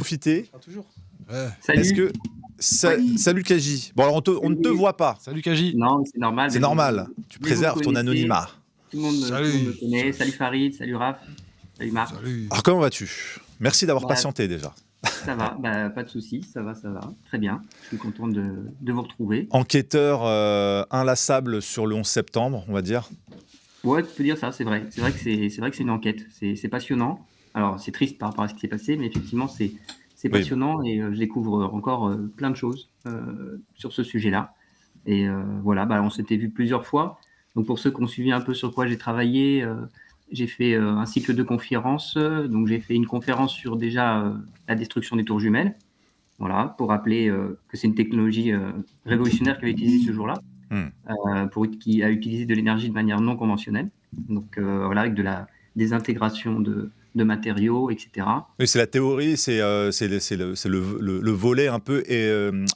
profiter. Toujours. Est-ce Salut. que salut Kaji. Bon alors on ne te voit pas. Salut Kaji. Non, c'est normal. C'est mais normal. vous Tu me préserves ton connaissez. anonymat. Tout le monde me connaît. Salut Farid, salut Raph, salut Marc. Salut. Alors comment vas-tu? Merci d'avoir Bah, patienté déjà. Ça va, pas de soucis, ça va. Très bien. Je suis content de vous retrouver. Enquêteur inlassable sur le 11 septembre, on va dire. Ouais, tu peux dire ça, c'est vrai. C'est vrai que c'est une enquête. C'est passionnant. Alors, c'est triste par rapport à ce qui s'est passé, mais effectivement, c'est passionnant et je découvre encore plein de choses sur ce sujet-là. Et voilà, on s'était vu plusieurs fois. Donc, pour ceux qui ont suivi un peu sur quoi j'ai travaillé, j'ai fait un cycle de conférences. Donc, j'ai fait une conférence sur déjà la destruction des tours jumelles. Voilà, pour rappeler que c'est une technologie révolutionnaire qui avait été utilisée ce jour-là, qui a utilisé de l'énergie de manière non conventionnelle. Donc, voilà, avec de la désintégration de matériaux, etc. Oui, c'est la théorie, c'est le volet un peu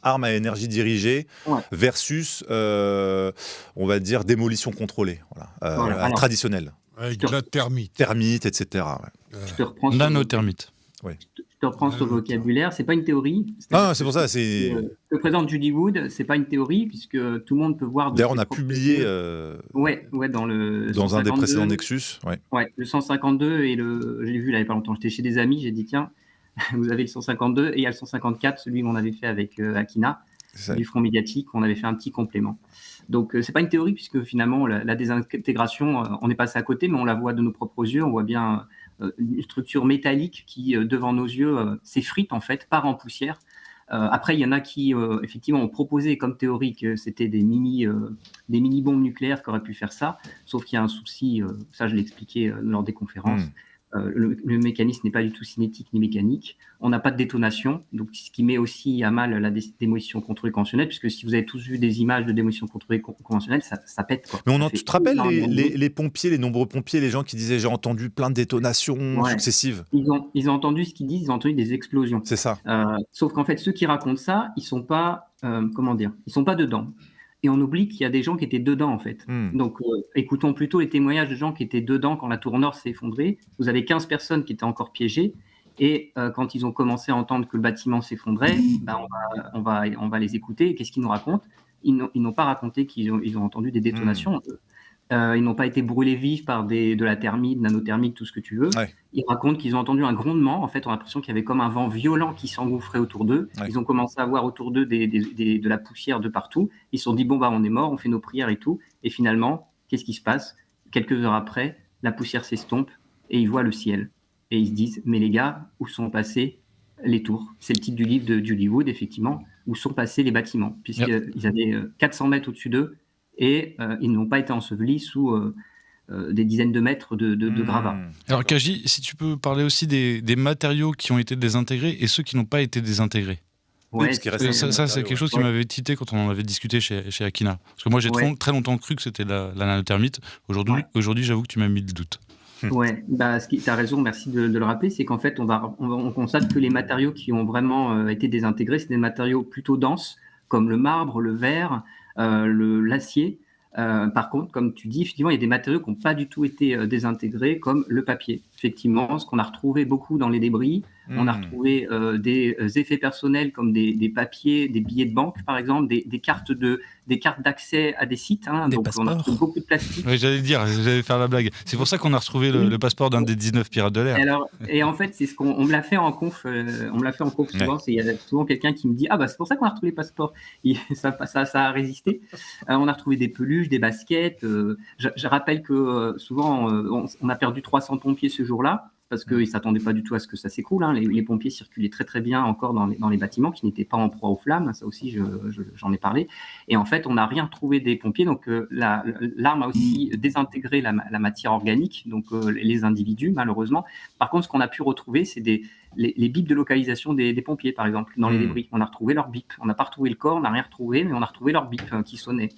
arme à énergie dirigée versus, on va dire, démolition contrôlée, voilà. Alors, traditionnelle. Avec de la thermite. Thermite, etc. Ouais. Je te reprends nanothermite. Oui. Je te reprends ce vocabulaire. C'est pas une théorie. C'est pour ça. C'est que présente Judy Wood. C'est pas une théorie puisque tout le monde peut voir. D'ailleurs, on a publié. dans un des précédents Nexus. Ouais, le 152 et j'ai vu là il y a pas longtemps. J'étais chez des amis. J'ai dit tiens, vous avez le 152 et il y a le 154, celui qu'on avait fait avec Akina du Front médiatique. On avait fait un petit complément. Donc c'est pas une théorie puisque finalement la désintégration, on est passé à côté, mais on la voit de nos propres yeux. On voit bien une structure métallique qui devant nos yeux s'effrite en fait, part en poussière. Après il y en a qui effectivement ont proposé comme théorie que c'était des mini bombes nucléaires qui auraient pu faire ça, sauf qu'il y a un souci, ça je l'ai expliqué lors des conférences. Le mécanisme n'est pas du tout cinétique ni mécanique. On n'a pas de détonation, donc ce qui met aussi à mal la démolition contrôlée conventionnelle, puisque si vous avez tous vu des images de démolition contrôlée conventionnelle, ça pète. Quoi. Mais tu te rappelles les pompiers, les nombreux pompiers, les gens qui disaient j'ai entendu plein de détonations successives. Ils ont entendu ce qu'ils disent, ils ont entendu des explosions. C'est ça. Sauf qu'en fait, ceux qui racontent ça, ils sont pas, ils sont pas dedans. Et on oublie qu'il y a des gens qui étaient dedans, en fait. Donc, écoutons plutôt les témoignages de gens qui étaient dedans quand la tour nord s'est effondrée. Vous avez 15 personnes qui étaient encore piégées. Et quand ils ont commencé à entendre que le bâtiment s'effondrait, on va les écouter. Et qu'est-ce qu'ils nous racontent ? Ils n'ont pas raconté qu'ils ont entendu des détonations. Ils n'ont pas été brûlés vifs par de la thermite, nanothermite, tout ce que tu veux. Ouais. Ils racontent qu'ils ont entendu un grondement. En fait, on a l'impression qu'il y avait comme un vent violent qui s'engouffrait autour d'eux. Ouais. Ils ont commencé à voir autour d'eux de la poussière de partout. Ils se sont dit, on est mort, on fait nos prières et tout. Et finalement, qu'est-ce qui se passe ? Quelques heures après, la poussière s'estompe et ils voient le ciel. Et ils se disent, mais les gars, où sont passées les tours ? C'est le titre du livre de Judy Wood, effectivement. Où sont passés les bâtiments ? Puisqu'ils avaient 400 mètres au-dessus d'eux. Et ils n'ont pas été ensevelis sous des dizaines de mètres de gravats. Alors Kaji, si tu peux parler aussi des matériaux qui ont été désintégrés et ceux qui n'ont pas été désintégrés. Ouais, ça c'est quelque chose qui m'avait tité quand on en avait discuté chez Akina. Parce que moi j'ai très longtemps cru que c'était la nanothermite. Aujourd'hui j'avoue que tu m'as mis le doute. Ouais, tu as raison, merci de le rappeler, c'est qu'en fait on constate que les matériaux qui ont vraiment été désintégrés, c'est des matériaux plutôt denses, comme le marbre, le verre, l'acier. Par contre, comme tu dis, effectivement, il y a des matériaux qui n'ont pas du tout été désintégrés, comme le papier. Effectivement, ce qu'on a retrouvé beaucoup dans les débris, on a retrouvé des effets personnels comme des papiers, des billets de banque, par exemple, des cartes d'accès à des sites. Donc, on a retrouvé beaucoup de plastique. Oui, j'allais faire la blague. C'est pour ça qu'on a retrouvé le passeport d'un des 19 pirates de l'air. Et en fait, c'est on me l'a fait en conf. On me l'a fait en conf souvent. Il y a souvent quelqu'un qui me dit c'est pour ça qu'on a retrouvé les passeports. Et ça a résisté. On a retrouvé des peluches, des baskets. Je rappelle que souvent, on a perdu 300 pompiers ce jour-là parce qu'ils ne s'attendaient pas du tout à ce que ça s'écroule. Les pompiers circulaient très très bien encore dans les bâtiments qui n'étaient pas en proie aux flammes. Ça aussi, j'en ai parlé. Et en fait, on n'a rien retrouvé des pompiers. Donc, l'arme a aussi désintégré la matière organique, donc les individus, malheureusement. Par contre, ce qu'on a pu retrouver, c'est les bips de localisation des pompiers, par exemple, dans les débris. On a retrouvé leur bip. On n'a pas retrouvé le corps, on n'a rien retrouvé, mais on a retrouvé leur bip qui sonnait.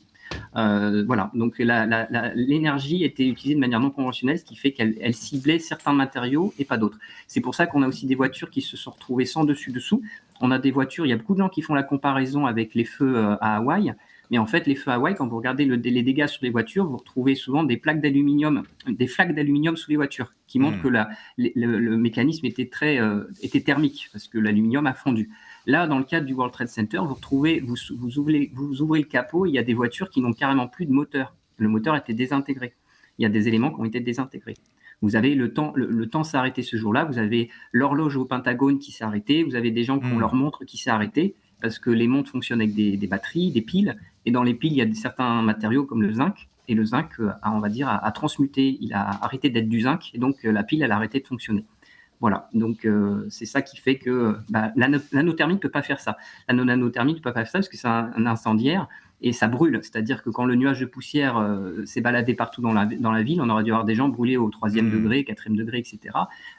Voilà, donc l'énergie était utilisée de manière non conventionnelle, ce qui fait qu'elle ciblait certains matériaux et pas d'autres. C'est pour ça qu'on a aussi des voitures qui se sont retrouvées sans dessus-dessous. On a des voitures, il y a beaucoup de gens qui font la comparaison avec les feux à Hawaï. Mais en fait, les feux Hawaï, quand vous regardez les dégâts sur les voitures, vous retrouvez souvent des flaques d'aluminium sous les voitures, qui montrent que le mécanisme était thermique, parce que l'aluminium a fondu. Là, dans le cadre du World Trade Center, vous ouvrez le capot, il y a des voitures qui n'ont carrément plus de moteur. Le moteur a été désintégré. Il y a des éléments qui ont été désintégrés. Vous avez le temps s'est arrêté ce jour-là. Vous avez l'horloge au Pentagone qui s'est arrêtée. Vous avez des gens qui ont leur montre qui s'est arrêtée parce que les montres fonctionnent avec des batteries, des piles. Et dans les piles, il y a certains matériaux comme le zinc. Et le zinc, a transmuté. Il a arrêté d'être du zinc. Et donc, la pile, elle a arrêté de fonctionner. Voilà. Donc, c'est ça qui fait que la nanothermie ne peut pas faire ça. La nanothermie ne peut pas faire ça parce que c'est un incendiaire. Et ça brûle, c'est-à-dire que quand le nuage de poussière s'est baladé partout dans la ville, on aurait dû avoir des gens brûlés au 3e degré, 4e degré, etc.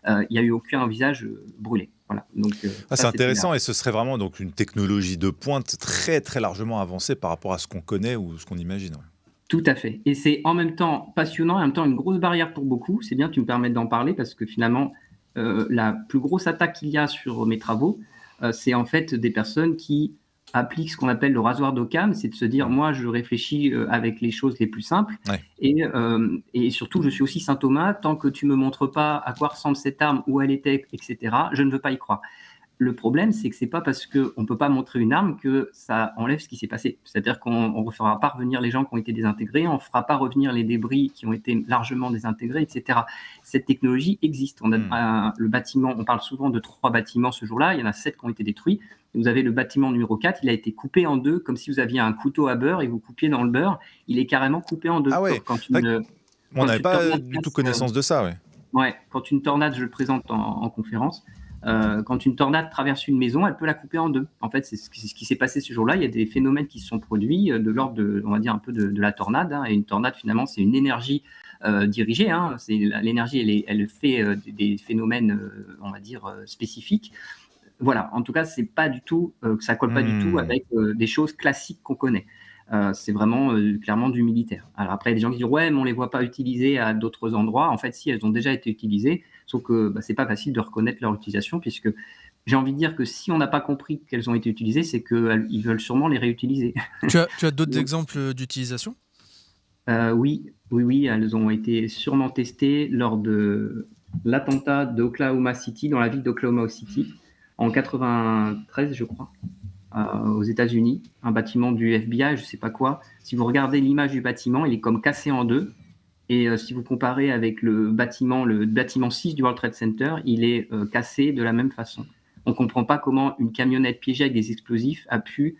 Il n'y a eu aucun visage brûlé. Voilà. Donc, c'est intéressant et ce serait vraiment donc, une technologie de pointe très, très largement avancée par rapport à ce qu'on connaît ou ce qu'on imagine. Ouais. Tout à fait. Et c'est en même temps passionnant et en même temps une grosse barrière pour beaucoup. C'est bien que tu me permettes d'en parler parce que finalement, la plus grosse attaque qu'il y a sur mes travaux, c'est en fait des personnes qui applique ce qu'on appelle le rasoir d'Occam, c'est de se dire moi je réfléchis avec les choses les plus simples et surtout je suis aussi saint Thomas, tant que tu me montres pas à quoi ressemble cette arme, où elle était, etc., je ne veux pas y croire. Le problème, c'est que c'est pas parce qu'on ne peut pas montrer une arme que ça enlève ce qui s'est passé. C'est-à-dire qu'on ne fera pas revenir les gens qui ont été désintégrés, on ne fera pas revenir les débris qui ont été largement désintégrés, etc. Cette technologie existe. On a le bâtiment, on parle souvent de 3 bâtiments ce jour-là, il y en a 7 qui ont été détruits. Vous avez le bâtiment numéro 4, il a été coupé en 2, comme si vous aviez un couteau à beurre et vous coupiez dans le beurre. Il est carrément coupé en 2. Ah ouais, on n'avait pas du tout connaissance de ça. Ouais, quand une tornade, je le présente en conférence, quand une tornade traverse une maison, elle peut la couper en 2. En fait, c'est ce qui s'est passé ce jour-là. Il y a des phénomènes qui se sont produits de l'ordre de, on va dire, un peu de la tornade. Et une tornade, finalement, c'est une énergie dirigée. L'énergie, elle fait des phénomènes, on va dire, spécifiques. Voilà, en tout cas, c'est pas du tout, ça colle pas du tout avec des choses classiques qu'on connaît. C'est vraiment clairement du militaire. Alors après, il y a des gens qui disent ouais, mais on les voit pas utilisées à d'autres endroits. En fait, si, elles ont déjà été utilisées, sauf que c'est pas facile de reconnaître leur utilisation, puisque j'ai envie de dire que si on n'a pas compris qu'elles ont été utilisées, c'est qu'ils veulent sûrement les réutiliser. Tu as d'autres exemples d'utilisation ? Oui, elles ont été sûrement testées lors de l'attentat d'Oklahoma City, dans la ville d'Oklahoma City, en 93, je crois, aux États-Unis, un bâtiment du FBI, je sais pas quoi. Si vous regardez l'image du bâtiment, il est comme cassé en 2. Et si vous comparez avec le bâtiment 6 du World Trade Center, il est cassé de la même façon. On ne comprend pas comment une camionnette piégée avec des explosifs a pu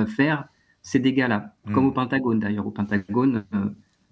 faire ces dégâts-là. Comme au Pentagone, d'ailleurs. Au Pentagone,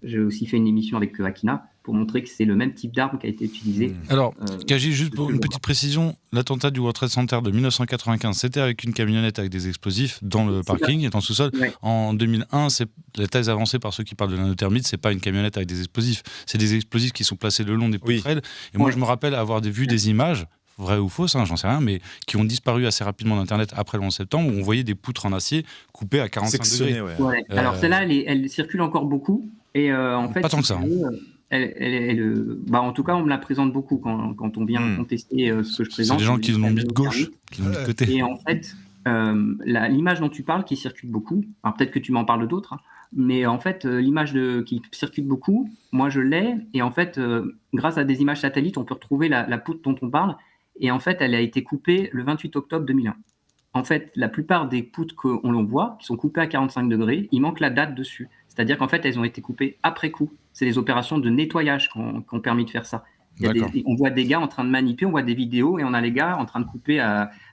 j'ai aussi fait une émission avec Akina pour montrer que c'est le même type d'arme qui a été utilisé. Alors, Kaji, juste pour une petite précision, l'attentat du World Trade Center de 1995, c'était avec une camionnette avec des explosifs dans le parking et dans le sous-sol. Ouais. En 2001, c'est la thèse avancée par ceux qui parlent de nanothermite, c'est pas une camionnette avec des explosifs, c'est des explosifs qui sont placés le long des poutrelles. Et moi, je me rappelle avoir vu des images, vraies ou fausses, j'en sais rien, mais qui ont disparu assez rapidement d'Internet après le 11 septembre, où on voyait des poutres en acier coupées à 45 degrés. Ouais. Alors celle-là, elle circule encore beaucoup. Et en fait, pas tant que ça. En tout cas, on me la présente beaucoup quand on vient contester ce que je présente. C'est des gens qui l'ont mis de gauche, qui l'ont mis de côté. Et en fait, l'image dont tu parles, qui circule beaucoup, alors peut-être que tu m'en parles d'autres, mais en fait, l'image qui circule beaucoup, moi je l'ai, et en fait, grâce à des images satellites, on peut retrouver la poutre dont on parle, et en fait, elle a été coupée le 28 octobre 2001. En fait, la plupart des poutres qu'on voit, qui sont coupées à 45 degrés, il manque la date dessus. C'est-à-dire qu'en fait, elles ont été coupées après coup. C'est les opérations de nettoyage qui ont permis de faire ça. On voit des gars en train de manipuler, on voit des vidéos et on a les gars en train de couper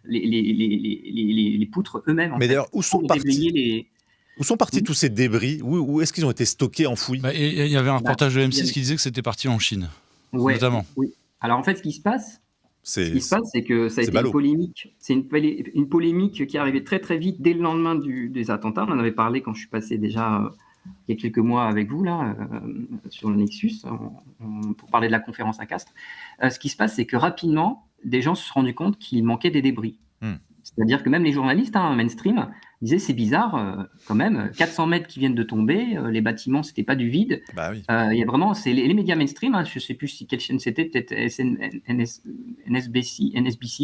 les poutres eux-mêmes. Mais d'ailleurs, où sont partis tous ces débris ? Où est-ce qu'ils ont été stockés, enfouis ? Il y avait un reportage de M6 qui disait que c'était parti en Chine, notamment. Oui. Alors en fait, ce qui se passe, c'est que ça a été une polémique. C'est une polémique qui est arrivée très très vite dès le lendemain des attentats. On en avait parlé quand je suis passé déjà il y a quelques mois avec vous là sur le Nexus pour parler de la conférence à Castres. Ce qui se passe, c'est que rapidement, des gens se sont rendus compte qu'il manquait des débris. C'est-à-dire que même les journalistes mainstream disaient c'est bizarre quand même, 400 mètres qui viennent de tomber, les bâtiments c'était pas du vide. Bah oui. Il y a vraiment, c'est les médias mainstream, je sais plus quelle chaîne c'était, peut-être NSBC,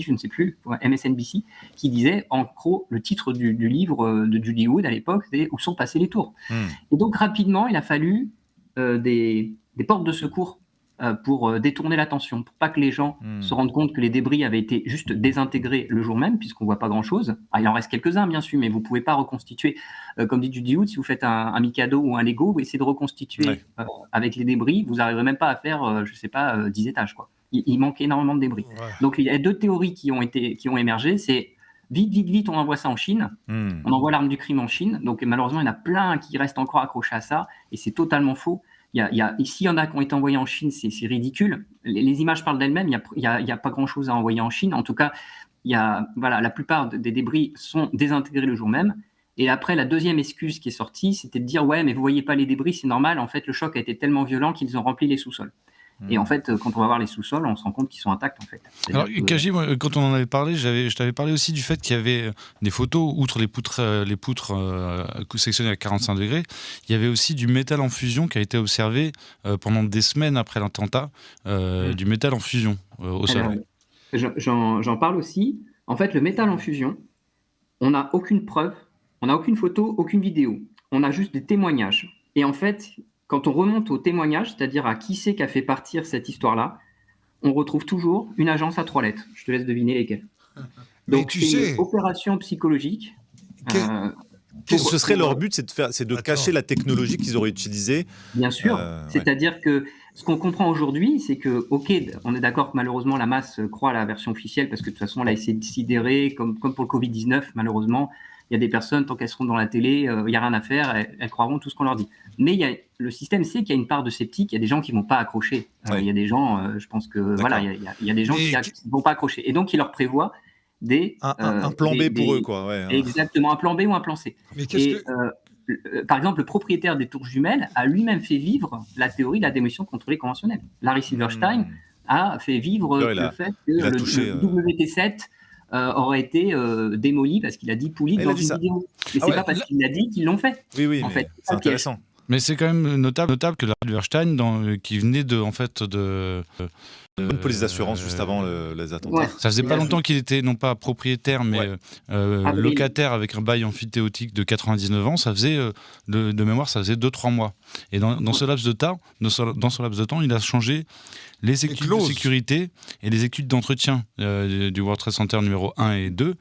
je ne sais plus, MSNBC, qui disait en gros le titre du livre de Julie Wood à l'époque, c'est Où sont passées les tours. Et donc rapidement il a fallu des portes de secours pour détourner l'attention, pour pas que les gens se rendent compte que les débris avaient été juste désintégrés le jour même, puisqu'on voit pas grand-chose. Il en reste quelques-uns, bien sûr, mais vous pouvez pas reconstituer. Comme dit Judy Wood, si vous faites un Mikado ou un Lego, vous essayez de reconstituer avec les débris, vous n'arriverez même pas à faire, 10 étages, quoi. Il manque énormément de débris. Ouais. Donc il y a 2 théories qui ont émergé, c'est vite, on envoie ça en Chine, on envoie l'arme du crime en Chine, donc malheureusement il y en a plein qui restent encore accrochés à ça, et c'est totalement faux. Ici, il y en a qui ont été envoyés en Chine, c'est ridicule. Les images parlent d'elles-mêmes, il n'y a pas grand-chose à envoyer en Chine. En tout cas, la plupart des débris sont désintégrés le jour même. Et après, la deuxième excuse qui est sortie, c'était de dire « Ouais, mais vous voyez pas les débris, c'est normal. En fait, le choc a été tellement violent qu'ils ont rempli les sous-sols. » Et en fait, quand on va voir les sous-sols, on se rend compte qu'ils sont intacts, en fait. Alors, Kaji, quand on en avait parlé, je t'avais parlé aussi du fait qu'il y avait des photos, outre les poutres sectionnées à 45 degrés, il y avait aussi du métal en fusion qui a été observé pendant des semaines après l'attentat, du métal en fusion au sol. J'en parle aussi. En fait, le métal en fusion, on n'a aucune preuve, on n'a aucune photo, aucune vidéo. On a juste des témoignages. Et en fait, quand on remonte aux témoignages, c'est-à-dire à qui c'est qui a fait partir cette histoire-là, on retrouve toujours une agence à 3 lettres. Je te laisse deviner lesquelles. Donc, c'est une opération psychologique. Ce serait leur but, c'est de cacher la technologie qu'ils auraient utilisée. Bien sûr. C'est-à-dire que ce qu'on comprend aujourd'hui, c'est que, ok, on est d'accord que malheureusement la masse croit à la version officielle parce que de toute façon, elle a essayé de sidérer, comme pour le Covid-19, malheureusement. Il y a des personnes, tant qu'elles seront dans la télé, il n'y a rien à faire, elles croiront tout ce qu'on leur dit. Mais le système sait qu'il y a une part de sceptiques, il y a des gens qui ne vont pas accrocher. Il y a des gens, je pense que, il y a des gens qui ne vont pas accrocher. Et donc, il leur prévoit un plan B pour eux, quoi. Exactement, un plan B ou un plan C. Mais par exemple, le propriétaire des tours jumelles a lui-même fait vivre la théorie de la démolition contrôlée conventionnelle. Larry Silverstein a fait vivre le fait que le WT7 aurait été démoli parce qu'il a dit Poulic dans une vidéo. Mais c'est pas parce qu'il l'a dit qu'ils l'ont fait. Oui, en fait, c'est intéressant. Mais c'est quand même notable que Larry Silverstein, qui venait de une police d'assurance juste avant les attentats. Ouais. Ça faisait pas longtemps qu'il était non pas propriétaire mais locataire avec un bail amphithéotique de 99 ans. Ça faisait de mémoire, ça faisait 2-3 mois. Et dans ce laps de temps, il a changé les études de sécurité et les études d'entretien du World Trade Center numéro 1 et 2.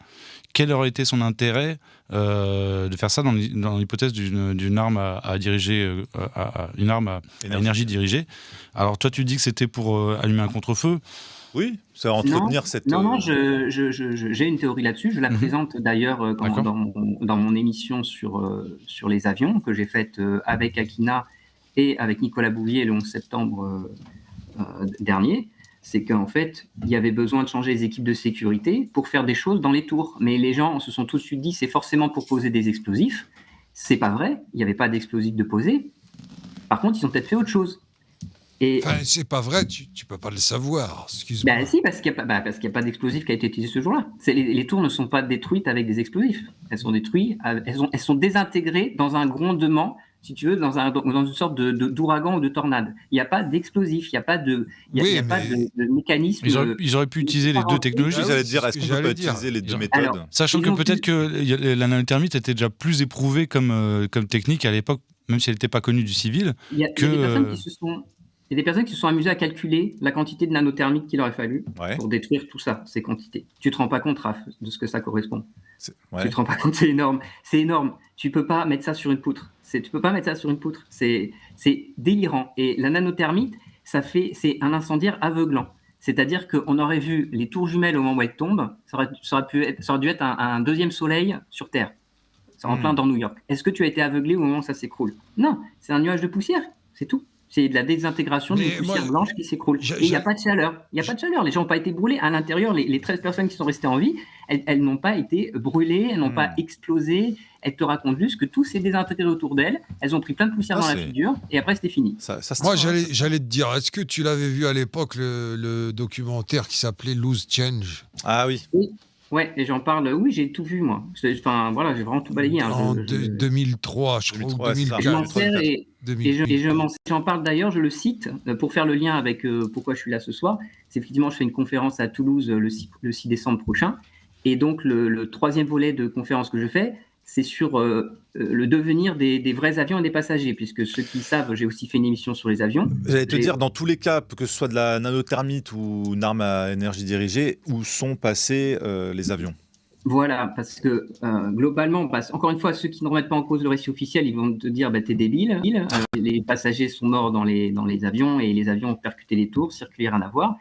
Quel aurait été son intérêt de faire ça dans l'hypothèse d'une arme à diriger, une arme à énergie dirigée? Alors toi, tu dis que c'était pour allumer un contre-feu. Oui, c'est entretenir cette... Non, j'ai une théorie là-dessus. Je la présente d'ailleurs dans mon émission sur les avions que j'ai faite avec Akina et avec Nicolas Bouvier le 11 septembre dernier. C'est qu'en fait, il y avait besoin de changer les équipes de sécurité pour faire des choses dans les tours. Mais les gens se sont tout de suite dit c'est forcément pour poser des explosifs. C'est pas vrai, il n'y avait pas d'explosifs de poser. Par contre, ils ont peut-être fait autre chose. C'est pas vrai, tu peux pas le savoir, excuse-moi. Si, parce qu'il n'y a pas d'explosif qui a été utilisé ce jour-là. Les tours ne sont pas détruites avec des explosifs. Elles sont détruites, elles sont désintégrées dans un grondement, si tu veux, dans une sorte d'ouragan ou de tornade. Il n'y a pas d'explosif, il n'y a pas de mécanisme. Ils auraient pu utiliser les deux technologies. J'allais dire, est-ce qu'on peut utiliser les deux méthodes? Alors, sachant que peut-être que la nanothermite était déjà plus éprouvée comme technique à l'époque, même si elle n'était pas connue du civil. Il y a des personnes qui se sont amusées à calculer la quantité de nanothermite qu'il aurait fallu pour détruire tout ça, ces quantités. Tu ne te rends pas compte, Raph, de ce que ça correspond. Tu ne te rends pas compte, c'est énorme. C'est énorme. Tu ne peux pas mettre ça sur une poutre. C'est délirant. Et la nanothermite, c'est un incendiaire aveuglant. C'est-à-dire qu'on aurait vu les tours jumelles au moment où elles tombent, ça aurait dû être un deuxième soleil sur Terre. C'est en plein dans New York. Est-ce que tu as été aveuglé au moment où ça s'écroule? Non, c'est un nuage de poussière, c'est tout. C'est de la désintégration d'une poussière blanche qui s'écroule. Et il n'y a pas de chaleur. Les gens n'ont pas été brûlés. À l'intérieur, les 13 personnes qui sont restées en vie, elles n'ont pas été brûlées, elles n'ont pas explosé. Elles te racontent juste que tout s'est désintégré autour d'elles. Elles ont pris plein de poussière dans la figure et après, c'était fini. Moi, j'allais te dire, est-ce que tu l'avais vu à l'époque, le documentaire qui s'appelait Loose Change? Ah oui. Ouais, et j'en parle. Oui, j'ai tout vu, moi. Enfin, voilà, j'ai vraiment tout balayé. En 2003, je crois, ou 2003, c'est ça. 2004. Je m'en sers et 2004. j'en parle d'ailleurs, je le cite pour faire le lien avec pourquoi je suis là ce soir. C'est effectivement, je fais une conférence à Toulouse le 6 décembre prochain. Et donc, le troisième volet de conférence que je fais, c'est sur le devenir des vrais avions et des passagers. Puisque ceux qui savent, j'ai aussi fait une émission sur les avions. J'allais te dire, dans tous les cas, que ce soit de la nanothermite ou une arme à énergie dirigée, où sont passés les avions? Voilà, parce que globalement, encore une fois, ceux qui ne remettent pas en cause le récit officiel, ils vont te dire t'es débile. Les passagers sont morts dans les avions et les avions ont percuté les tours, circulé, rien à voir.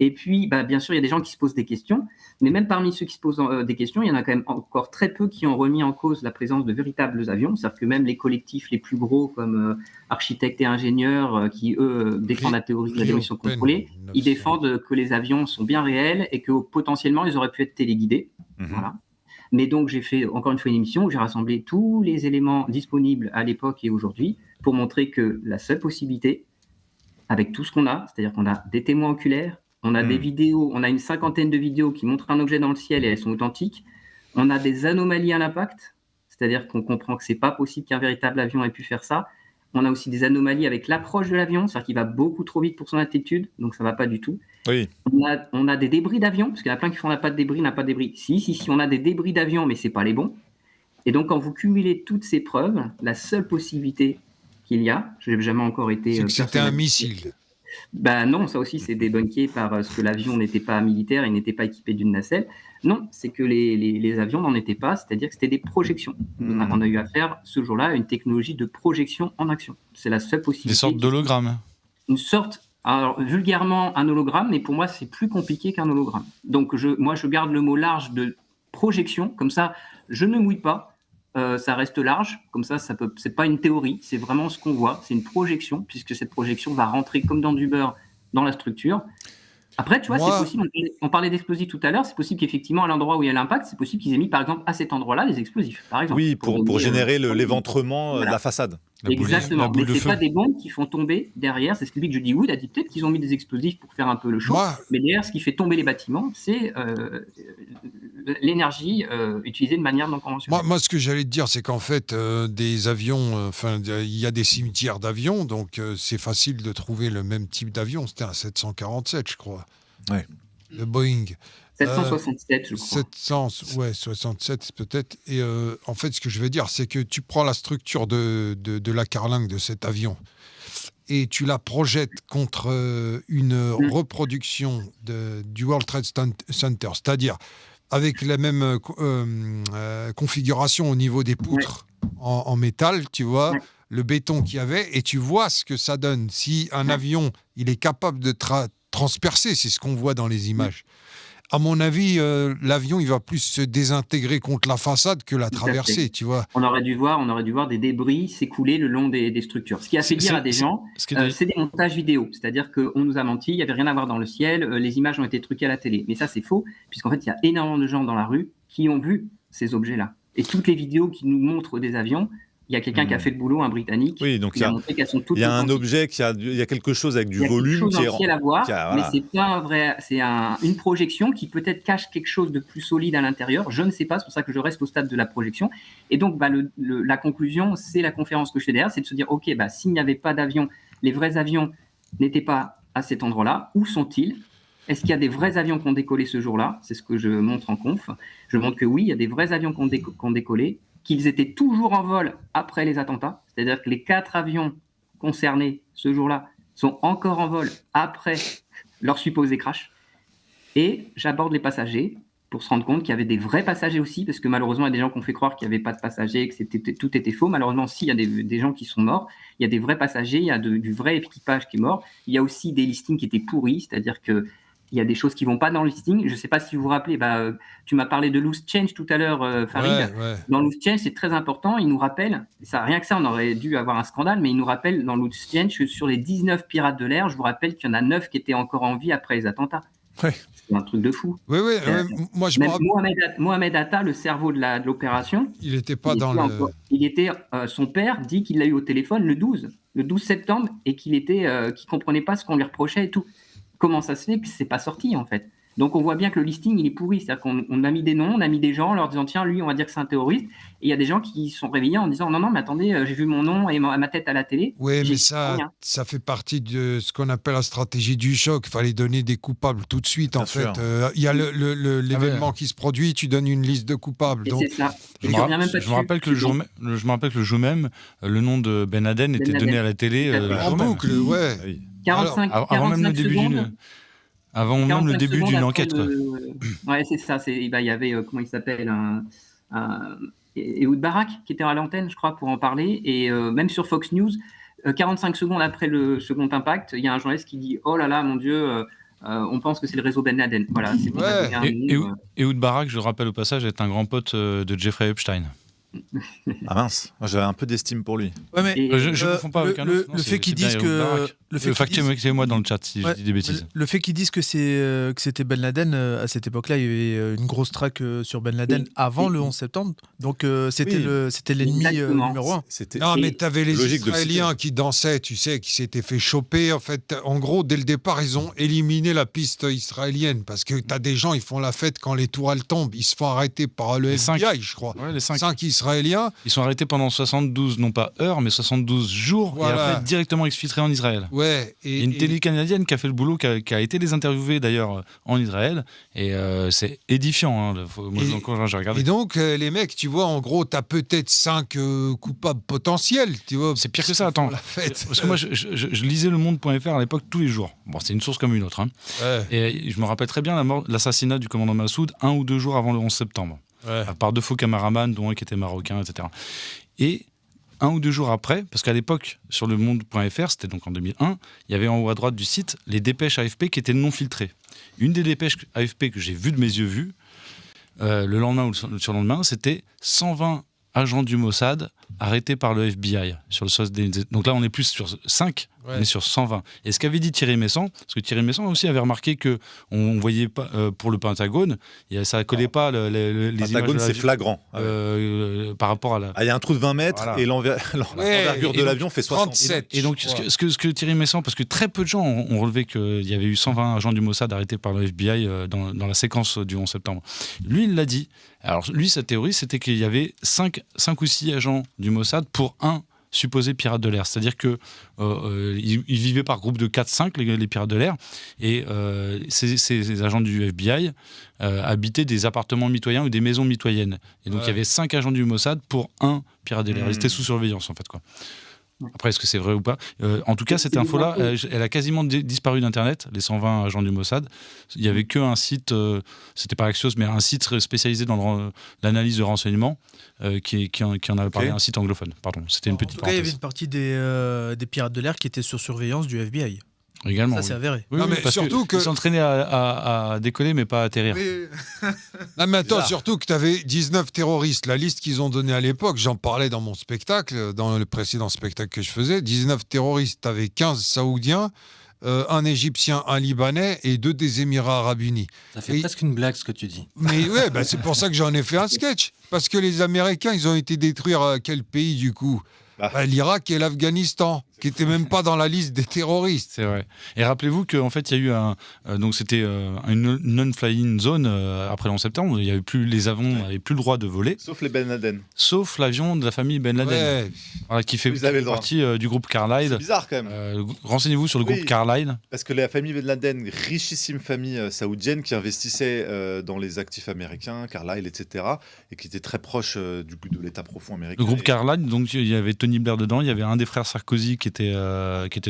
Et puis, bien sûr, il y a des gens qui se posent des questions, mais même parmi ceux qui se posent des questions, il y en a quand même encore très peu qui ont remis en cause la présence de véritables avions. C'est-à-dire que même les collectifs les plus gros, comme architectes et ingénieurs, qui, eux, défendent la théorie de la démolition contrôlée, ils défendent que les avions sont bien réels et que potentiellement, ils auraient pu être téléguidés. Voilà. Mais donc, j'ai fait encore une fois une émission où j'ai rassemblé tous les éléments disponibles à l'époque et aujourd'hui pour montrer que la seule possibilité, avec tout ce qu'on a, c'est-à-dire qu'on a des témoins oculaires, on a des vidéos, on a une 50aine de vidéos qui montrent un objet dans le ciel et elles sont authentiques. On a des anomalies à l'impact, c'est-à-dire qu'on comprend que c'est pas possible qu'un véritable avion ait pu faire ça. On a aussi des anomalies avec l'approche de l'avion, c'est-à-dire qu'il va beaucoup trop vite pour son altitude, donc ça va pas du tout. Oui. On a des débris d'avion, parce qu'il y en a plein qui font on n'a pas de débris, n'a pas de débris. Si, on a des débris d'avion, mais c'est pas les bons. Et donc, quand vous cumulez toutes ces preuves, la seule possibilité qu'il y a, je n'ai jamais encore été... C'est que c'était un missile. Non, ça aussi c'est débunké par ce que l'avion n'était pas militaire, il n'était pas équipé d'une nacelle. Non, c'est que les avions n'en étaient pas, c'est-à-dire que c'était des projections. On a eu affaire ce jour-là à une technologie de projection en action. C'est la seule possibilité. Des sortes d'hologrammes. Une sorte, alors vulgairement un hologramme, mais pour moi c'est plus compliqué qu'un hologramme. Donc moi je garde le mot large de projection, comme ça je ne mouille pas. Ça reste large, comme ça c'est pas une théorie, c'est vraiment ce qu'on voit, c'est une projection, puisque cette projection va rentrer comme dans du beurre dans la structure. Après, tu vois, c'est possible, on parlait d'explosifs tout à l'heure, c'est possible qu'effectivement, à l'endroit où il y a l'impact, c'est possible qu'ils aient mis, par exemple, à cet endroit-là, des explosifs, par exemple. Oui, pour générer l'éventrement de la façade. Exactement, mais ce n'est pas des bombes qui font tomber derrière, c'est ce que Judy Wood a dit, peut-être qu'ils ont mis des explosifs pour faire un peu le show, mais derrière, ce qui fait tomber les bâtiments, c'est l'énergie utilisée de manière non conventionnelle. Moi, ce que j'allais te dire, c'est qu'en fait, des avions, il y a des cimetières d'avions, donc c'est facile de trouver le même type d'avion. C'était un 747, je crois. Ouais. Le Boeing. 767, je crois. 67 peut-être. Et en fait, ce que je veux dire, c'est que tu prends la structure de la carlingue de cet avion et tu la projettes contre une reproduction du World Trade Center, c'est-à-dire avec la même configuration au niveau des poutres en métal, tu vois, le béton qu'il y avait, et tu vois ce que ça donne. Si un avion, il est capable de transpercer, c'est ce qu'on voit dans les images. À mon avis, l'avion, il va plus se désintégrer contre la façade que la traverser, tu vois. On aurait dû voir des débris s'écouler le long des structures. Ce qui a fait dire à des gens, c'est des montages vidéo. C'est-à-dire qu'on nous a menti, il n'y avait rien à voir dans le ciel, les images ont été truquées à la télé. Mais ça, c'est faux, puisqu'en fait, il y a énormément de gens dans la rue qui ont vu ces objets-là. Et toutes les vidéos qui nous montrent des avions, il y a quelqu'un qui a fait le boulot, un Britannique. Oui, donc qui a montré qu'elles sont toutes. Il y a un objet il y a quelque chose avec du volume qui est ciel à voir, mais c'est pas un vrai. C'est une projection qui peut-être cache quelque chose de plus solide à l'intérieur. Je ne sais pas, c'est pour ça que je reste au stade de la projection. Et donc, la conclusion, c'est la conférence que je fais derrière, c'est de se dire, ok, s'il n'y avait pas d'avion, les vrais avions n'étaient pas à cet endroit-là. Où sont-ils ? Est-ce qu'il y a des vrais avions qui ont décollé ce jour-là ? C'est ce que je montre en conf. Je montre que oui, il y a des vrais avions qui ont décollé, qu'ils étaient toujours en vol après les attentats. C'est-à-dire que les 4 avions concernés ce jour-là sont encore en vol après leur supposé crash. Et j'aborde les passagers pour se rendre compte qu'il y avait des vrais passagers aussi, parce que malheureusement, il y a des gens qui ont fait croire qu'il n'y avait pas de passagers, que tout était faux. Malheureusement, si, il y a des gens qui sont morts. Il y a des vrais passagers, il y a du vrai équipage qui est mort. Il y a aussi des listings qui étaient pourris, c'est-à-dire que il y a des choses qui ne vont pas dans le listing. Je ne sais pas si vous vous rappelez, tu m'as parlé de loose change tout à l'heure, Farid. Ouais. Dans loose change, c'est très important. Il nous rappelle, rien que ça, on aurait dû avoir un scandale, mais il nous rappelle dans loose change que sur les 19 pirates de l'air, je vous rappelle qu'il y en a 9 qui étaient encore en vie après les attentats. Ouais. C'est un truc de fou. Oui. Moi, je Même Mohamed Atta, le cerveau de l'opération, il n'était pas son père dit qu'il l'a eu au téléphone le 12 septembre et qu'il comprenait pas ce qu'on lui reprochait et tout. Comment ça se fait que c'est pas sorti en fait ? Donc on voit bien que le listing il est pourri, c'est-à-dire qu'on a mis des noms, on a mis des gens en leur disant tiens lui on va dire que c'est un terroriste, et il y a des gens qui sont réveillés en disant non mais attendez j'ai vu mon nom et ma tête à la télé. Oui mais ça fait partie de ce qu'on appelle la stratégie du choc, il fallait donner des coupables tout de suite en fait. Il y a l'événement qui se produit, tu donnes une liste de coupables. Donc... C'est ça. Je me rappelle que le jour même, le nom de Ben Laden était donné à la télé en boucle, ouais. 45 avant même le début d'une... Avant même le début d'une enquête. Ouais, c'est ça. Il y avait, comment il s'appelle, Ehud Barak qui était à l'antenne, je crois, pour en parler. Et même sur Fox News, 45 secondes après le second impact, il y a un journaliste qui dit « Oh là là, mon Dieu, on pense que c'est le réseau Ben Laden. » Voilà, c'est pour Ehud Barak, je le rappelle au passage, est un grand pote de Jeffrey Epstein. Ah mince, moi j'avais un peu d'estime pour lui. Ouais, mais je ne confonds pas avec un autre. Le fait qu'ils disent que... Factez-moi dans le chat si je dis des bêtises. Le fait qu'ils disent que c'était Ben Laden, à cette époque-là, il y avait une grosse traque sur Ben Laden avant le 11 septembre. Donc c'était l'ennemi numéro 1. Non, mais tu avais les Israéliens qui dansaient, tu sais, qui s'étaient fait choper. En fait, en gros, dès le départ, ils ont éliminé la piste israélienne. Parce que tu as des gens, ils font la fête quand les tourelles tombent. Ils se font arrêter par le FBI, je crois. Ouais, les 5 Israéliens. Ils sont arrêtés pendant 72, non pas heures, mais 72 jours. Voilà. Et après, directement exfiltrés en Israël. Ouais, et une télé canadienne qui a fait le boulot, qui a été les interviewer d'ailleurs en Israël, et c'est édifiant. Moi, j'ai regardé. Et donc, les mecs, tu vois, en gros, tu as peut-être 5 coupables potentiels. Tu vois, c'est pire que ça, attends. Parce que moi, je lisais Le Monde.fr à l'époque tous les jours. Bon, c'est une source comme une autre. Hein. Ouais. Et je me rappelle très bien l'assassinat du commandant Massoud 1 ou 2 jours avant le 11 septembre. Ouais. Par 2 faux caméramans, dont un qui était marocain, etc. Et 1 ou 2 jours après, parce qu'à l'époque, sur le monde.fr, c'était donc en 2001, il y avait en haut à droite du site les dépêches AFP qui étaient non filtrées. Une des dépêches AFP que j'ai vues de mes yeux vus, le lendemain ou le surlendemain, c'était 120 agents du Mossad arrêtés par le FBI. Donc là, on est plus sur 5, on est sur 120. Et ce qu'avait dit Thierry Messant, parce que Thierry Messant aussi avait remarqué qu'on ne voyait pas, pour le Pentagone, ça ne collait pas les Pentagone, images. C'est flagrant. Par rapport à la... Il y a un trou de 20 mètres et l'envergure de l'avion fait 37. Et donc, ce que Thierry Messant, parce que très peu de gens ont relevé qu'il y avait eu 120 agents du Mossad arrêtés par le FBI dans la séquence du 11 septembre. Lui, il l'a dit. Alors, lui, sa théorie, c'était qu'il y avait 5 ou 6 agents du Mossad pour un supposé pirate de l'air. C'est-à-dire qu'ils vivaient par groupe de 4-5, les pirates de l'air, et ces agents du FBI habitaient des appartements mitoyens ou des maisons mitoyennes. Et donc, il y avait 5 agents du Mossad pour un pirate de l'air. Ils étaient sous surveillance, en fait, quoi. Après, est-ce que c'est vrai ou pas ? En tout cas, cette info-là, elle a quasiment disparu d'Internet, les 120 agents du Mossad. Il n'y avait qu'un site, c'était pas Axios, mais un site spécialisé dans l'analyse de renseignements qui en avait parlé, un site anglophone. Pardon, c'était une petite parenthèse. Il y avait une partie des pirates de l'air qui étaient sur surveillance du FBI. Également, ça, c'est avéré. Oui, mais surtout qu'ils s'entraînaient à décoller, mais pas à atterrir. Non, mais attends, surtout que tu avais 19 terroristes. La liste qu'ils ont donnée à l'époque, j'en parlais dans mon spectacle, dans le précédent spectacle que je faisais, 19 terroristes. Tu avais 15 Saoudiens, un Égyptien, un Libanais et 2 des Émirats Arabes Unis. Ça fait presque une blague ce que tu dis. Mais ouais, c'est pour ça que j'en ai fait un sketch. Parce que les Américains, ils ont été détruire quel pays du coup ? L'Irak et l'Afghanistan, qui n'étaient même pas dans la liste des terroristes. C'est vrai. Et rappelez-vous qu'en fait, il y a eu donc c'était une non-flying zone après le 11 septembre. Il y avait plus, les avions n'avaient plus le droit de voler. Sauf les Ben Laden. Sauf l'avion de la famille Ben Laden. Voilà, qui fait partie du groupe Carlyle. C'est bizarre quand même. Renseignez-vous sur le groupe Carlyle. Parce que la famille Ben Laden, richissime famille saoudienne qui investissait dans les actifs américains, Carlyle, etc. Et qui était très proche de l'État profond américain. Le groupe Carlyle, donc il y avait Tony Blair dedans, il y avait un des frères Sarkozy qui était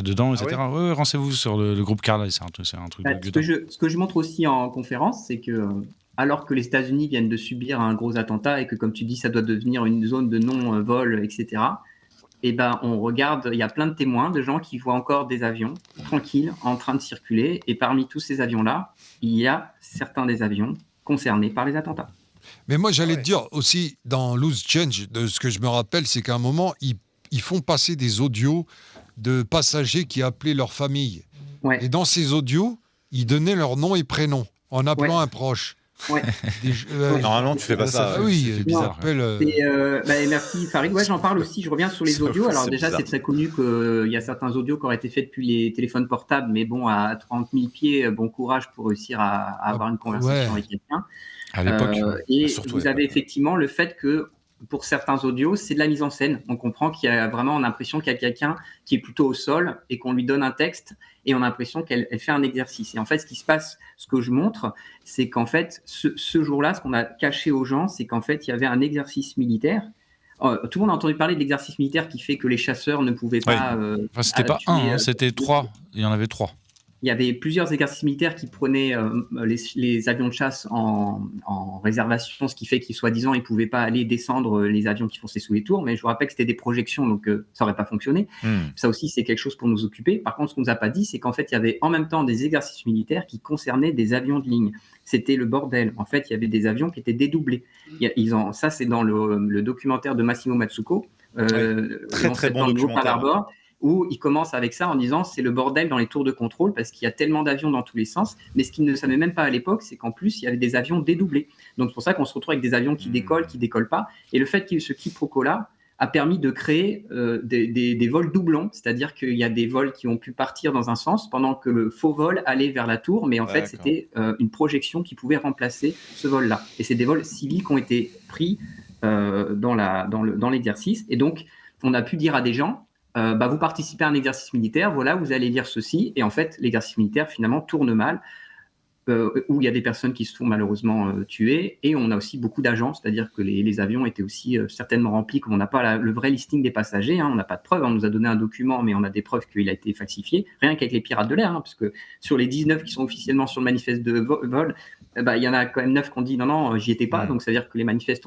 dedans, etc. Ouais, renseignez-vous sur le groupe Carlyle, c'est un truc ce que je montre aussi en conférence, c'est que alors que les États-Unis viennent de subir un gros attentat et que, comme tu dis, ça doit devenir une zone de non-vol, etc., et on regarde, il y a plein de témoins, de gens qui voient encore des avions tranquilles en train de circuler, et parmi tous ces avions-là, il y a certains des avions concernés par les attentats. Mais moi, j'allais te dire aussi, dans Loose Change, de ce que je me rappelle, c'est qu'à un moment, ils font passer des audios de passagers qui appelaient leur famille. Ouais. Et dans ces audios, ils donnaient leur nom et prénom en appelant un proche. Ouais. Normalement, tu fais pas ça. Oui, c'est bizarre. Merci Farid. Ouais, j'en parle aussi. Je reviens sur les audios. Alors déjà, bizarre. C'est très connu qu'il y a certains audios qui auraient été faits depuis les téléphones portables, mais bon, à 30 000 pieds, bon courage pour réussir à avoir une conversation avec quelqu'un. À l'époque. Et vous avez effectivement le fait que pour certains audios, c'est de la mise en scène. On comprend qu'il y a vraiment, on a l'impression qu'il y a quelqu'un qui est plutôt au sol et qu'on lui donne un texte et on a l'impression qu'elle fait un exercice. Et en fait, ce qui se passe, ce que je montre, c'est qu'en fait, ce jour-là, ce qu'on a caché aux gens, c'est qu'en fait, il y avait un exercice militaire. Tout le monde a entendu parler de l'exercice militaire qui fait que les chasseurs ne pouvaient pas... c'était pas un, c'était 3. Il y en avait 3. Il y avait plusieurs exercices militaires qui prenaient les avions de chasse en réservation, ce qui fait qu'ils, soi-disant, ils ne pouvaient pas aller descendre les avions qui fonçaient sous les tours. Mais je vous rappelle que c'était des projections, donc ça n'aurait pas fonctionné. Ça aussi, c'est quelque chose pour nous occuper. Par contre, ce qu'on ne nous a pas dit, c'est qu'en fait, il y avait en même temps des exercices militaires qui concernaient des avions de ligne. C'était le bordel. En fait, il y avait des avions qui étaient dédoublés. Ça, c'est dans le documentaire de Massimo Mazzucco. Très bon documentaire. Où il commence avec ça en disant c'est le bordel dans les tours de contrôle parce qu'il y a tellement d'avions dans tous les sens. Mais ce qu'il ne savait même pas à l'époque, c'est qu'en plus, il y avait des avions dédoublés. Donc c'est pour ça qu'on se retrouve avec des avions qui décollent pas. Et le fait qu'il y ait eu ce quiproquo-là a permis de créer des vols doublons. C'est-à-dire qu'il y a des vols qui ont pu partir dans un sens pendant que le faux vol allait vers la tour. Mais en fait, c'était une projection qui pouvait remplacer ce vol-là. Et c'est des vols civils qui ont été pris dans l'exercice. Et donc, on a pu dire à des gens vous participez à un exercice militaire, voilà, vous allez lire ceci, et en fait, l'exercice militaire, finalement, tourne mal, où il y a des personnes qui se font malheureusement tuer, et on a aussi beaucoup d'agents, c'est-à-dire que les avions étaient aussi certainement remplis, comme on n'a pas le vrai listing des passagers, on n'a pas de preuves, on nous a donné un document, mais on a des preuves qu'il a été falsifié, rien qu'avec les pirates de l'air, parce que sur les 19 qui sont officiellement sur le manifeste de vol, il y en a quand même 9 qui ont dit non, j'y étais pas, donc ça veut dire que les manifestes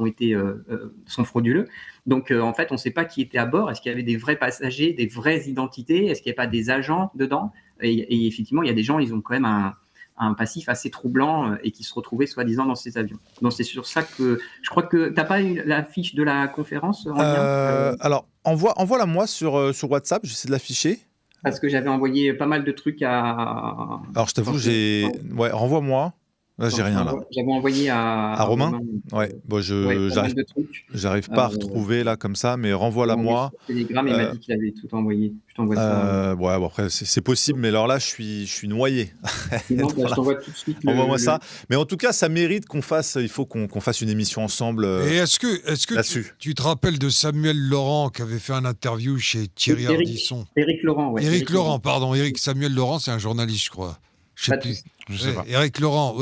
sont frauduleux. Donc, en fait, on ne sait pas qui était à bord. Est-ce qu'il y avait des vrais passagers, des vraies identités? Est-ce qu'il n'y avait pas des agents dedans? Et effectivement, il y a des gens, ils ont quand même un passif assez troublant et qui se retrouvaient soi-disant dans ces avions. Donc, c'est sur ça que je crois que tu n'as pas eu la fiche de la conférence en lien Alors, envoie-la moi sur WhatsApp, j'essaie de l'afficher. Parce que j'avais envoyé pas mal de trucs à... Alors, je t'avoue, renvoie-moi. Là, j'ai rien là. J'avais envoyé à Romain. Ouais. Bon, j'arrive pas à retrouver là comme ça, mais renvoie-la moi. Telegram, il m'a dit qu'il avait tout envoyé. Je t'envoie ça. Ouais, bon, après c'est possible, mais alors là, je suis noyé. Non, je t'envoie tout de suite. Envoie-moi ça. Mais en tout cas, ça mérite il faut qu'on fasse une émission ensemble. Et est-ce que tu te rappelles de Samuel Laurent qui avait fait un interview chez Thierry Ardisson? Éric Laurent, ouais. Éric Laurent, pardon. Samuel Laurent, c'est un journaliste, je crois. Je sais pas. Éric Laurent,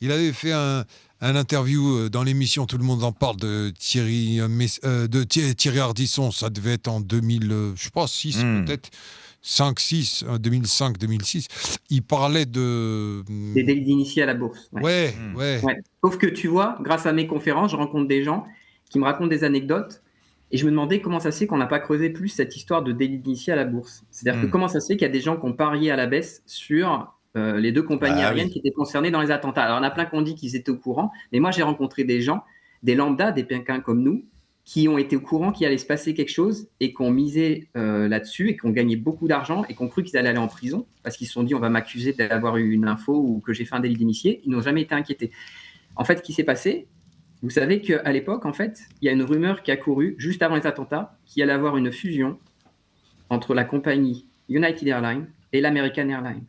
il avait fait un interview dans l'émission Tout le monde en parle de Thierry Ardisson. Ça devait être en 2006 peut-être, 2005-2006. Il parlait des délits d'initié à la bourse. Ouais. Sauf que tu vois, grâce à mes conférences, je rencontre des gens qui me racontent des anecdotes. Et je me demandais comment ça se fait qu'on n'a pas creusé plus cette histoire de délit d'initié à la bourse. C'est-à-dire que comment ça se fait qu'il y a des gens qui ont parié à la baisse sur les deux compagnies aériennes qui étaient concernées dans les attentats. Alors, il y en a plein qui ont dit qu'ils étaient au courant, mais moi, j'ai rencontré des gens, des lambdas, des pinquins comme nous, qui ont été au courant qu'il allait se passer quelque chose et qui ont misé là-dessus et qui ont gagné beaucoup d'argent et qui ont cru qu'ils allaient aller en prison parce qu'ils se sont dit on va m'accuser d'avoir eu une info ou que j'ai fait un délit d'initié. Ils n'ont jamais été inquiétés. En fait, ce qui s'est passé, vous savez qu'à l'époque, en fait, il y a une rumeur qui a couru juste avant les attentats qu'il allait avoir une fusion entre la compagnie United Airlines et l'American Airlines.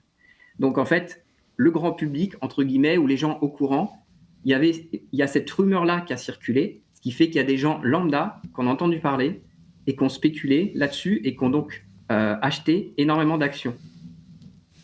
Donc, en fait, le grand public, entre guillemets, ou les gens au courant, il y a cette rumeur-là qui a circulé, ce qui fait qu'il y a des gens lambda qui ont entendu parler et qui ont spéculé là-dessus et qui ont donc acheté énormément d'actions.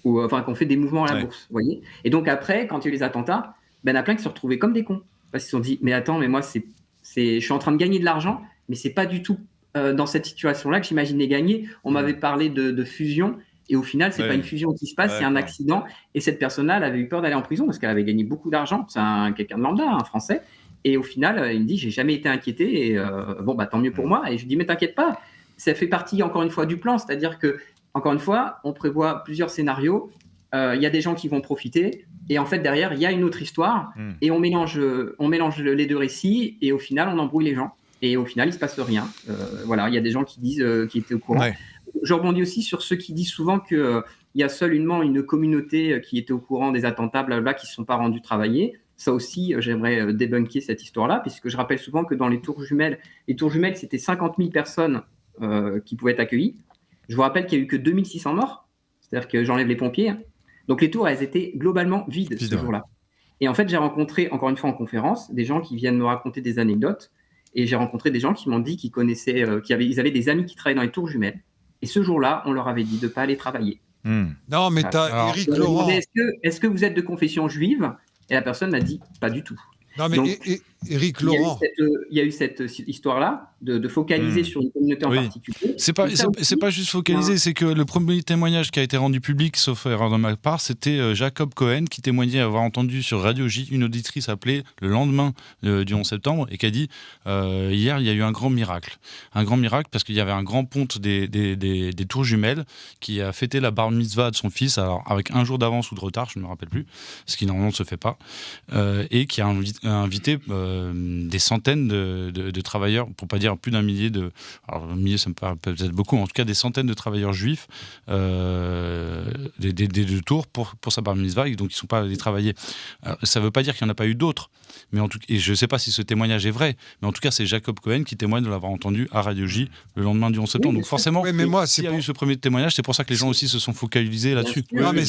Enfin, qui ont fait des mouvements à la bourse, vous voyez. Et donc, après, quand il y a eu les attentats, il y en a plein qui se sont retrouvés comme des cons. Parce qu'ils se sont dit, mais attends, mais moi, je suis en train de gagner de l'argent, mais c'est pas du tout dans cette situation-là que j'imaginais gagner. On m'avait parlé de fusion. Et au final, c'est pas une fusion qui se passe, c'est un accident. Et cette personne-là, elle avait eu peur d'aller en prison parce qu'elle avait gagné beaucoup d'argent. C'est quelqu'un de lambda, un Français. Et au final, il me dit, j'ai jamais été inquiété. Et tant mieux pour moi. Et je lui dis, mais t'inquiète pas. Ça fait partie, encore une fois, du plan. C'est-à-dire que, encore une fois, on prévoit plusieurs scénarios. Il y a des gens qui vont profiter. Et en fait, derrière, il y a une autre histoire. Et on mélange les deux récits. Et au final, on embrouille les gens. Et au final, il se passe rien. Il y a des gens qui disent qu'ils étaient au courant. Ouais. Je rebondis aussi sur ceux qui disent souvent qu'il y a seulement une communauté qui était au courant des attentats, blablabla, qui ne se sont pas rendus travailler. Ça aussi, j'aimerais débunker cette histoire-là, puisque je rappelle souvent que dans les tours jumelles, c'était 50 000 personnes qui pouvaient être accueillies. Je vous rappelle qu'il n'y a eu que 2600 morts, c'est-à-dire que j'enlève les pompiers. Donc les tours, elles étaient globalement vides ce jour-là. Et en fait, j'ai rencontré, encore une fois en conférence, des gens qui viennent me raconter des anecdotes. Et j'ai rencontré des gens qui m'ont dit qu'ils connaissaient, ils avaient des amis qui travaillaient dans les tours jumelles. Et ce jour-là, on leur avait dit de ne pas aller travailler. Non, mais t'as Éric Laurent. Est-ce que vous êtes de confession juive ? Et la personne m'a dit pas du tout. Non, mais Éric Laurent. Il y a eu cette histoire-là de focaliser sur une communauté en particulier. C'est pas juste focaliser, c'est que le premier témoignage qui a été rendu public, sauf erreur de ma part, c'était Jacob Cohen qui témoignait avoir entendu sur Radio J une auditrice appelée le lendemain du 11 septembre et qui a dit hier il y a eu un grand miracle. Un grand miracle parce qu'il y avait un grand ponte des tours jumelles qui a fêté la bar mitzvah de son fils, alors avec un jour d'avance ou de retard, je ne me rappelle plus, ce qui normalement ne se fait pas, et qui a invité des centaines de travailleurs, pour pas dire plus d'un millier alors un millier ça me paraît peut-être beaucoup, en tout cas des centaines de travailleurs juifs des deux tours pour sa bar mitzvah, donc ils ne sont pas allés travailler. Alors, ça ne veut pas dire qu'il n'y en a pas eu d'autres, mais en tout, et je ne sais pas si ce témoignage est vrai, mais en tout cas c'est Jacob Cohen qui témoigne de l'avoir entendu à Radio J le lendemain du 11 septembre. Donc forcément, s'il y a eu ce premier témoignage, c'est pour ça que les gens aussi se sont focalisés là-dessus. Non, mais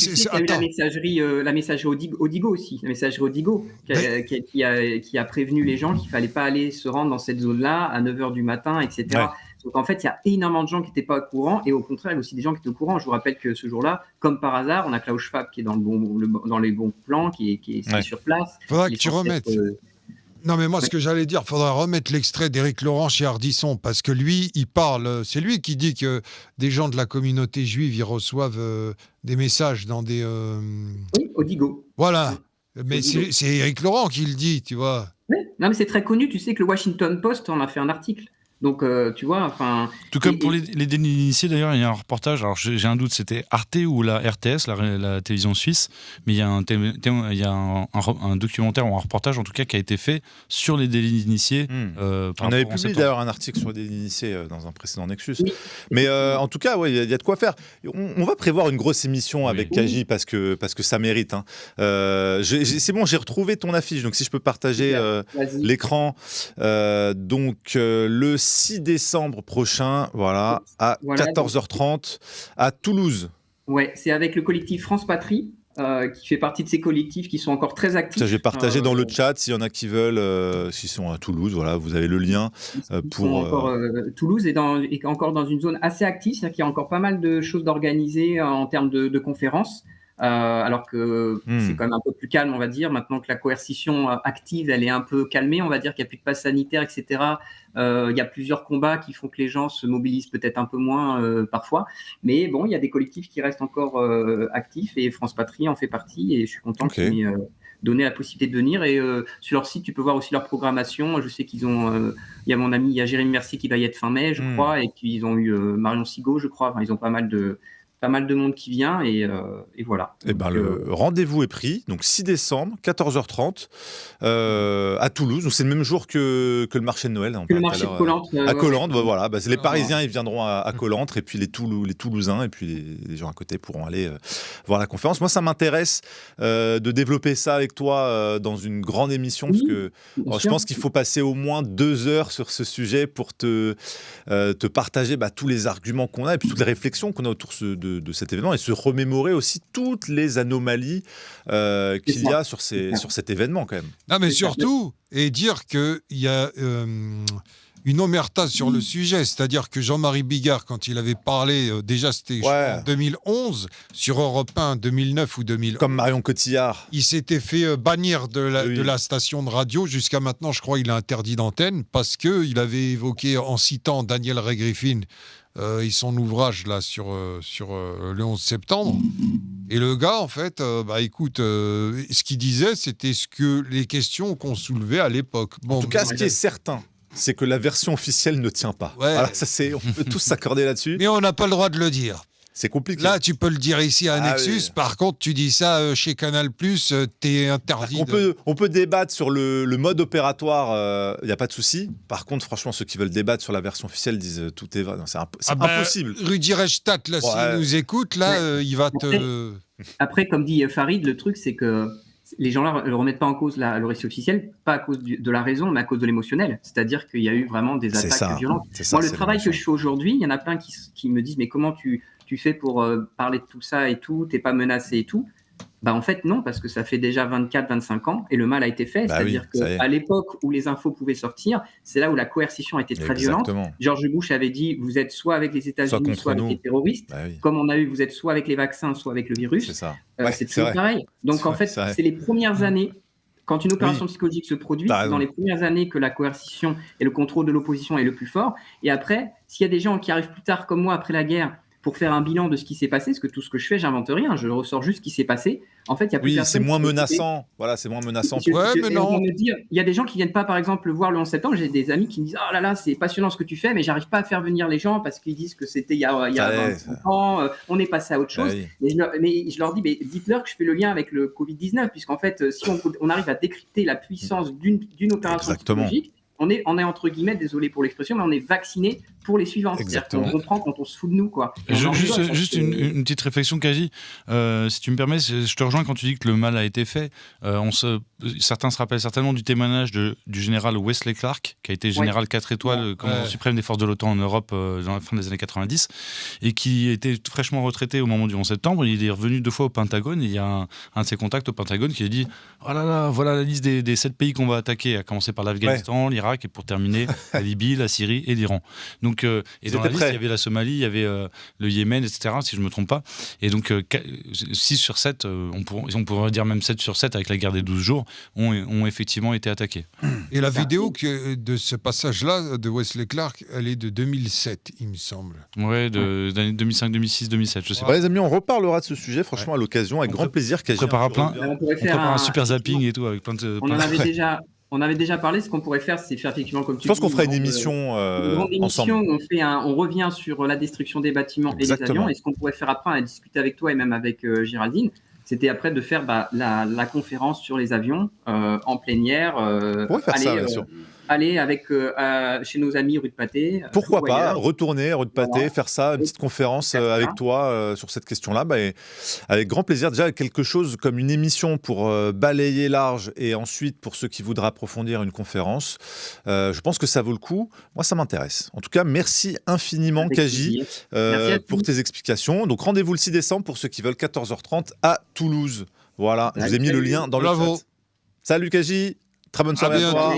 la messagerie Odigo aussi, la messagerie Odigo qui a prévenu les gens qu'il ne fallait pas aller se rendre dans cette zone-là à 9h du matin, etc. Ouais. Donc en fait, il y a énormément de gens qui n'étaient pas au courant, et au contraire, il y a aussi des gens qui étaient au courant. Je vous rappelle que ce jour-là, comme par hasard, on a Klaus Schwab qui est dans les bons plans, qui est sur place. Il faudra que tu remettes. Non, mais moi, ce que j'allais dire, il faudra remettre l'extrait d'Éric Laurent chez Ardisson, parce que lui, il parle, c'est lui qui dit que des gens de la communauté juive, ils reçoivent des messages dans des... Oui, Odigo. Voilà. Mais c'est Éric Laurent qui le dit, tu vois. Oui, non, mais c'est très connu. Tu sais que le Washington Post en a fait un article. Donc, tu vois, enfin... Tout comme pour les délits d'initiés, d'ailleurs, il y a un reportage, alors j'ai un doute, c'était Arte ou la RTS, la télévision suisse, mais il y a un documentaire ou un reportage, en tout cas, qui a été fait sur les délits d'initiés. On avait publié d'ailleurs un article sur les délits d'initiés dans un précédent Nexus. Oui. Mais en tout cas, il y a de quoi faire. On va prévoir une grosse émission avec Kaji parce que ça mérite. Hein. C'est bon, j'ai retrouvé ton affiche, donc si je peux partager l'écran. Donc, le 6 décembre prochain, voilà, à 14h30 à Toulouse. Ouais, c'est avec le collectif France Patrie, qui fait partie de ces collectifs qui sont encore très actifs. Ça, j'ai partagé dans le chat, s'il y en a qui veulent, s'ils sont à Toulouse, voilà, vous avez le lien pour... Encore, Toulouse est encore dans une zone assez active, c'est-à-dire qu'il y a encore pas mal de choses d'organiser en termes de conférences. Alors que c'est quand même un peu plus calme, on va dire. Maintenant que la coercition active, elle est un peu calmée, on va dire qu'il n'y a plus de passe sanitaire, etc. Il y a plusieurs combats qui font que les gens se mobilisent peut-être un peu moins parfois. Mais bon, il y a des collectifs qui restent encore actifs et France Patrie en fait partie. Et je suis content qu'ils m'aient donné la possibilité de venir. Et sur leur site, tu peux voir aussi leur programmation. Je sais qu'ils ont... il y a Jérémy Mercier qui va y être fin mai, je crois. Et puis ils ont eu Marion Sigaud, je crois. Enfin, ils ont pas mal de monde qui vient et voilà. Et donc, le rendez-vous est pris, donc 6 décembre, 14h30, à Toulouse. Donc c'est le même jour que le marché de Noël. Que le marché de Colantres. À Colantres, voilà. Les Parisiens, ils viendront à Colantres, et puis les Toulousains, et puis les gens à côté pourront aller voir la conférence. Moi, ça m'intéresse de développer ça avec toi dans une grande émission, parce que je pense qu'il faut passer au moins 2 heures sur ce sujet pour te partager tous les arguments qu'on a, et puis toutes les réflexions qu'on a autour de cet événement, et se remémorer aussi toutes les anomalies qu'il y a sur cet événement quand même. Non, mais surtout, et dire qu'il y a une omerta sur le sujet, c'est-à-dire que Jean-Marie Bigard, quand il avait parlé, déjà c'était en 2011, sur Europe 1, 2009 ou 2011. Comme Marion Cotillard. Il s'était fait bannir de la station de radio. Jusqu'à maintenant, je crois qu'il a interdit d'antenne, parce qu'il avait évoqué, en citant Daniel Ray Griffin, et son ouvrage là sur le 11 septembre. Et le gars, en fait, écoute, ce qu'il disait, c'était les questions qu'on soulevait à l'époque. En tout cas, ce qui est certain, c'est que la version officielle ne tient pas. Ouais. Voilà, on peut tous s'accorder là-dessus. Mais on n'a pas le droit de le dire. C'est compliqué. Là, tu peux le dire ici à Nexus. Oui. Par contre, tu dis ça chez Canal+, t'es interdit. On peut débattre sur le mode opératoire, il n'y a pas de souci. Par contre, franchement, ceux qui veulent débattre sur la version officielle disent tout est vrai. C'est impossible. Rudy Reichstadt, là, s'il nous écoute, là, il va te... Après, comme dit Farid, le truc, c'est que les gens-là ne remettent pas en cause le récit officiel, pas à cause de la raison, mais à cause de l'émotionnel. C'est-à-dire qu'il y a eu vraiment des attaques violentes. Moi, le travail que je fais aujourd'hui, il y en a plein qui me disent « mais comment tu fais pour parler de tout ça et tout, t'es pas menacé et tout ?» En fait, non, parce que ça fait déjà 24-25 ans et le mal a été fait. C'est-à-dire qu'à l'époque où les infos pouvaient sortir, c'est là où la coercition a été très violente. George Bush avait dit « vous êtes soit avec les États-Unis, soit avec les terroristes ». Comme on a eu, vous êtes soit avec les vaccins, soit avec le virus. C'est toujours pareil. Donc en fait, c'est les premières années. Quand une opération psychologique se produit, c'est dans les premières années que la coercition et le contrôle de l'opposition est le plus fort. Et après, s'il y a des gens qui arrivent plus tard comme moi après la guerre pour faire un bilan de ce qui s'est passé, parce que tout ce que je fais, j'invente rien, je ressors juste ce qui s'est passé. En fait, il y a plus c'est moins menaçant. Voilà, c'est moins menaçant. Mais non. Il y a des gens qui viennent pas, par exemple, voir le 11 septembre. J'ai des amis qui me disent « oh là là, c'est passionnant ce que tu fais, mais j'arrive pas à faire venir les gens parce qu'ils disent que c'était il y a 25 ans, on est passé à autre chose. » Mais je leur dis « mais dites-leur que je fais le lien avec le Covid-19, puisqu'en fait, si on arrive à décrypter la puissance d'une opération psychologique, on est entre guillemets, désolé pour l'expression, mais on est vacciné pour les suivantes. C'est-à-dire qu'on comprend quand on se fout de nous, quoi. Juste une petite réflexion, Kaji. Si tu me permets, je te rejoins quand tu dis que le mal a été fait. Certains se rappellent certainement du témoignage du général Wesley Clark, qui a été général 4 étoiles, commandant suprême des forces de l'OTAN en Europe dans la fin des années 90, et qui était fraîchement retraité au moment du 11 septembre. Il est revenu 2 fois au Pentagone, et il y a un de ses contacts au Pentagone qui a dit « oh là là, voilà la liste des 7 pays qu'on va attaquer, à commencer par l'Afghanistan, l'Irak, et pour terminer la Libye, la Syrie et l'Iran. » Donc, et dans la liste, il y avait la Somalie, il y avait le Yémen, etc., si je ne me trompe pas. Et donc, 6 sur 7, on pourrait dire même 7 sur 7 avec la guerre des 12 jours, ont effectivement été attaqués. Et la vidéo de ce passage-là, de Wesley Clark, elle est de 2007, il me semble. Ouais, d'années 2005, 2006, 2007, je sais pas. Les amis, on reparlera de ce sujet, franchement, à l'occasion, avec grand plaisir. On prépare un super zapping et tout, avec plein de... On avait déjà parlé, ce qu'on pourrait faire, c'est faire effectivement comme tu dis. Je pense qu'on ferait une émission ensemble. On revient sur la destruction des bâtiments et des avions. Et ce qu'on pourrait faire après, on a discuté avec toi et même avec Géraldine, c'était après de faire la conférence sur les avions en plénière. On pourrait faire ça, bien sûr. Aller chez nos amis rue de Pâté. Pourquoi pas retourner rue de Pâté, faire ça, une petite conférence avec toi sur cette question-là, avec grand plaisir. Déjà quelque chose comme une émission pour balayer large et ensuite pour ceux qui voudraient approfondir une conférence. Je pense que ça vaut le coup. Moi, ça m'intéresse. En tout cas, merci infiniment, Kaji, pour tes explications. Donc rendez-vous le 6 décembre pour ceux qui veulent, 14h30 à Toulouse. Voilà, je vous ai mis le lien dans le chat. Salut Kaji, très bonne soirée à toi.